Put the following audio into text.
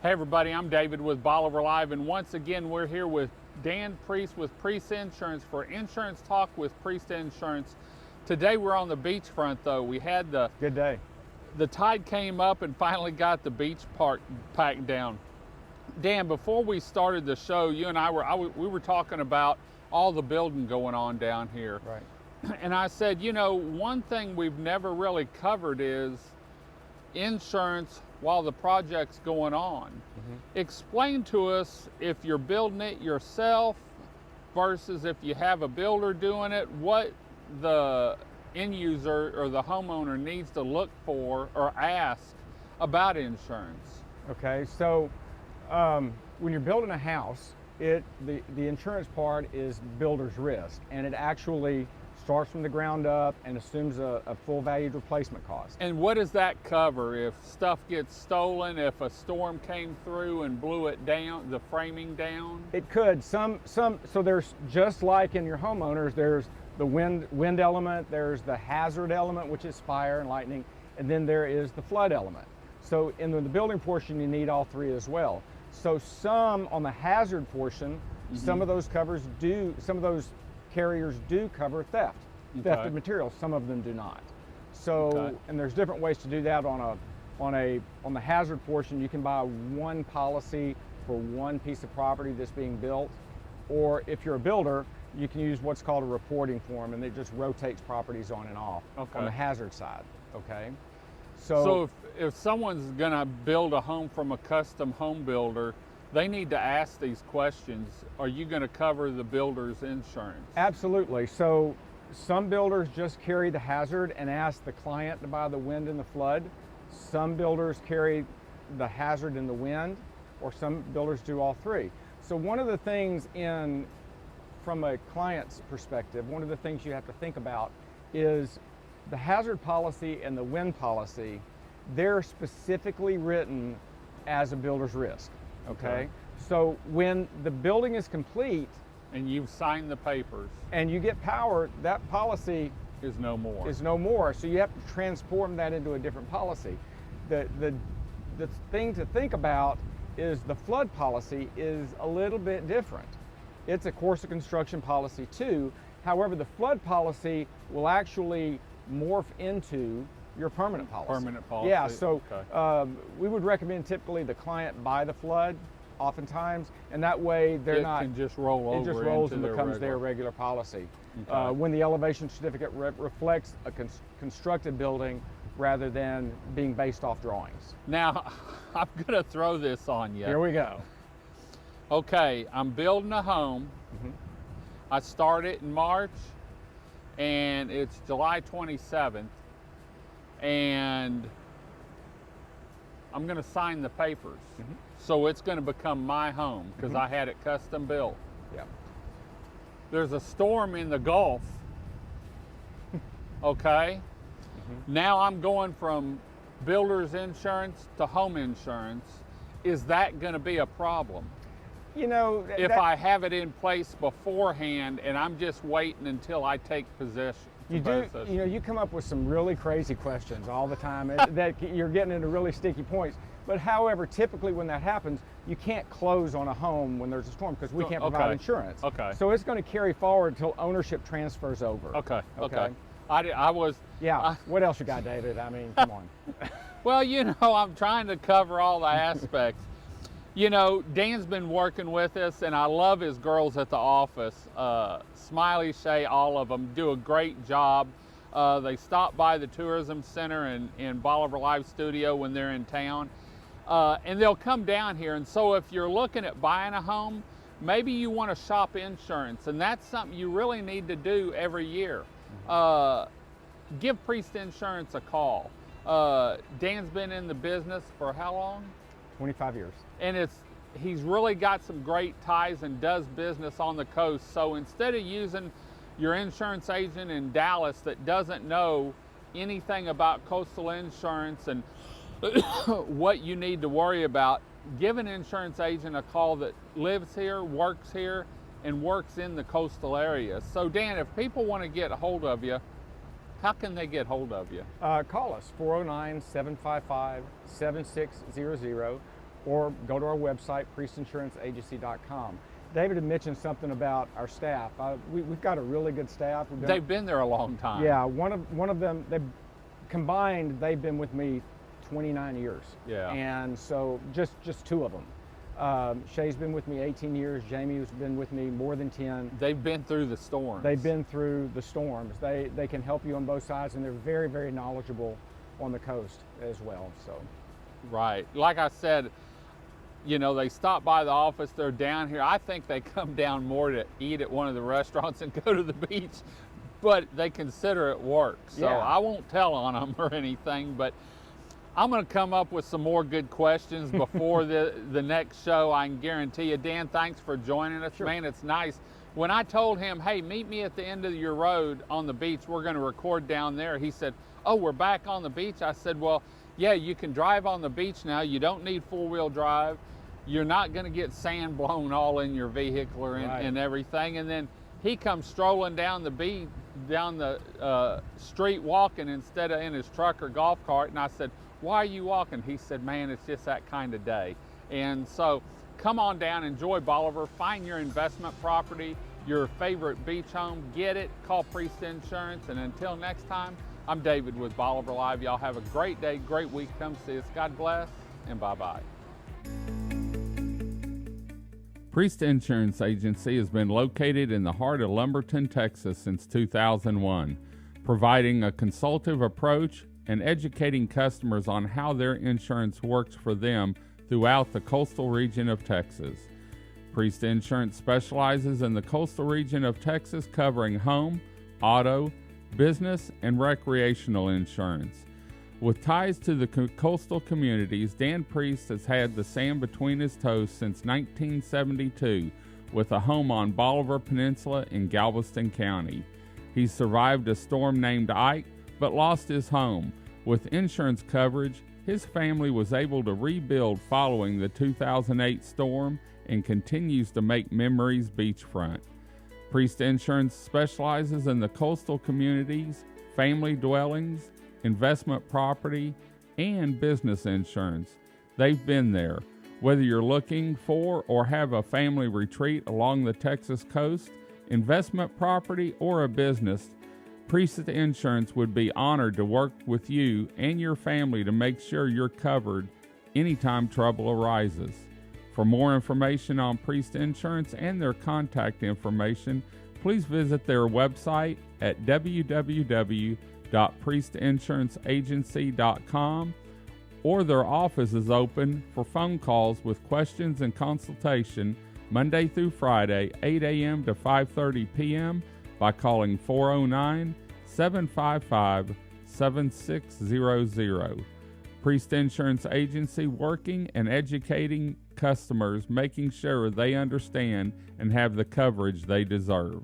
Hey everybody, I'm David with Bolivar Live, and once again we're here with Dan Priest with Priest Insurance for Insurance Talk with Priest Insurance. Today we're on the beachfront though. We had Good day. the tide came up and finally got the beach park packed down. Dan, before we started the show, you and I were talking about all the building going on down here. Right. And I said, you know, one thing we've never really covered is insurance while the project's going on. Explain to us, if you're building it yourself versus if you have a builder doing it, what the end user or the homeowner needs to look for or ask about insurance. Okay, so when you're building a house, the insurance part is builder's risk, and it actually starts from the ground up and assumes a full valued replacement cost. And what does that cover if stuff gets stolen, if a storm came through and blew it down, the framing down? It could. So there's, just like in your homeowners, there's the wind element, there's the hazard element, which is fire and lightning, and then there is the flood element. So in the building portion, you need all three as well. So some on the hazard portion, some of those carriers do cover theft of materials. Some of them do not. So, and there's different ways to do that. On the hazard portion, you can buy one policy for one piece of property that's being built, or if you're a builder, you can use what's called a reporting form, and it just rotates properties on and off on the hazard side. Okay. So if someone's gonna build a home from a custom home builder, they need to ask these questions. Are you going to cover the builder's insurance? Absolutely. So some builders just carry the hazard and ask the client to buy the wind and the flood. Some builders carry the hazard and the wind, or some builders do all three. So one of the things from a client's perspective, one of the things you have to think about is the hazard policy and the wind policy, they're specifically written as a builder's risk. Okay, so when the building is complete and you've signed the papers and you get power, that policy is no more. So you have to transform that into a different policy. The thing to think about is the flood policy is a little bit different. It's a course of construction policy too. However, the flood policy will actually morph into your permanent policy. Yeah, so we would recommend typically the client buy the flood oftentimes, and that way it can just roll over. It just rolls and becomes their regular policy. When the elevation certificate reflects a constructed building rather than being based off drawings. Now, I'm gonna throw this on you. Here we go. Okay, I'm building a home. I start it in March, and it's July 27th. And I'm going to sign the papers. So it's going to become my home because I had it custom built. Yeah. There's a storm in the Gulf. Okay. Now I'm going from builder's insurance to home insurance. Is that going to be a problem? You know, if I have it in place beforehand and I'm just waiting until I take possession. You come up with some really crazy questions all the time that you're getting into really sticky points. But however, typically when that happens, you can't close on a home when there's a storm because we can't provide insurance. So it's going to carry forward until ownership transfers over. What else you got, David? I mean, come on. Well, you know, I'm trying to cover all the aspects. You know, Dan's been working with us, and I love his girls at the office. Smiley, Shay, all of them do a great job. They stop by the tourism center in Bolivar Live Studio when they're in town, and they'll come down here. And so if you're looking at buying a home, maybe you want to shop insurance, and that's something you really need to do every year. Give Priest Insurance a call. Dan's been in the business for how long? 25 years. And he's really got some great ties and does business on the coast. So instead of using your insurance agent in Dallas that doesn't know anything about coastal insurance and what you need to worry about, give an insurance agent a call that lives here, works here, and works in the coastal area. So Dan, if people want to get a hold of you, how can they get hold of you? Call us, 409-755-7600, or go to our website, priestinsuranceenagency.com. David had mentioned something about our staff. We've got a really good staff. They've been there a long time. Yeah, one of them, they've been with me 29 years. Yeah. And so just two of them. Shay's been with me 18 years. Jamie's been with me more than 10. They've been through the storms. They've been through the storms. They can help you on both sides, and they're very, very knowledgeable on the coast as well. So, right. Like I said, you know, they stop by the office. They're down here. I think they come down more to eat at one of the restaurants and go to the beach, but they consider it work. So Yeah. I won't tell on them or anything, but I'm going to come up with some more good questions before the next show. I can guarantee you. Dan, thanks for joining us. Sure. Man, it's nice. When I told him, hey, meet me at the end of your road on the beach, we're going to record down there, he said, oh, we're back on the beach? I said, well, yeah, you can drive on the beach now. You don't need four-wheel drive. You're not going to get sand blown all in your vehicle or and everything. And then he comes strolling down the beach, down the street walking instead of in his truck or golf cart. And I said, why are you walking? He said, man, it's just that kind of day. And so come on down, enjoy Bolivar, find your investment property, your favorite beach home, get it, call Priest Insurance. And until next time, I'm David with Bolivar Live. Y'all have a great day, great week. Come see us. God bless, and bye-bye. Priest Insurance Agency has been located in the heart of Lumberton, Texas since 2001, providing a consultative approach and educating customers on how their insurance works for them throughout the coastal region of Texas. Priest Insurance specializes in the coastal region of Texas, covering home, auto, business, and recreational insurance. With ties to the coastal communities, Dan Priest has had the sand between his toes since 1972, with a home on Bolivar Peninsula in Galveston County. He survived a storm named Ike, but lost his home. With insurance coverage, his family was able to rebuild following the 2008 storm and continues to make memories beachfront. Priest Insurance specializes in the coastal communities, family dwellings, investment property, and business insurance. They've been there. Whether you're looking for or have a family retreat along the Texas coast, investment property, or a business, Priest Insurance would be honored to work with you and your family to make sure you're covered anytime trouble arises. For more information on Priest Insurance and their contact information, please visit their website at www.priestinsuranceenagency.com, or their office is open for phone calls with questions and consultation Monday through Friday, 8 a.m. to 5:30 p.m. by calling 409-755-7600. Priest Insurance Agency, working and educating customers, making sure they understand and have the coverage they deserve.